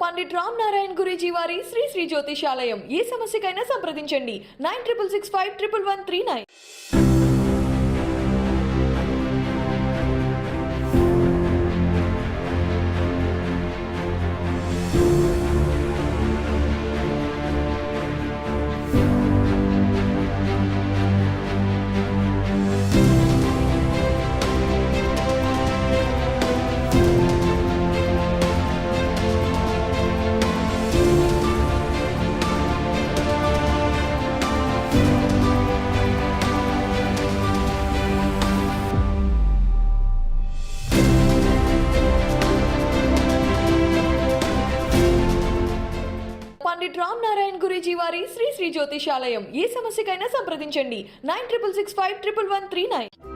పండిట్ రామ్ నారాయణ గురూజీ వారి శ్రీ శ్రీ జ్యోతిషాలయం. ఏ సమస్యకైనా సంప్రదించండి 96651139. పండిట్ రామ్ నారాయణ గురూజీ వారి శ్రీ శ్రీ జ్యోతిషాలయం. ఏ సమస్యకైనా సంప్రదించండి 96651139.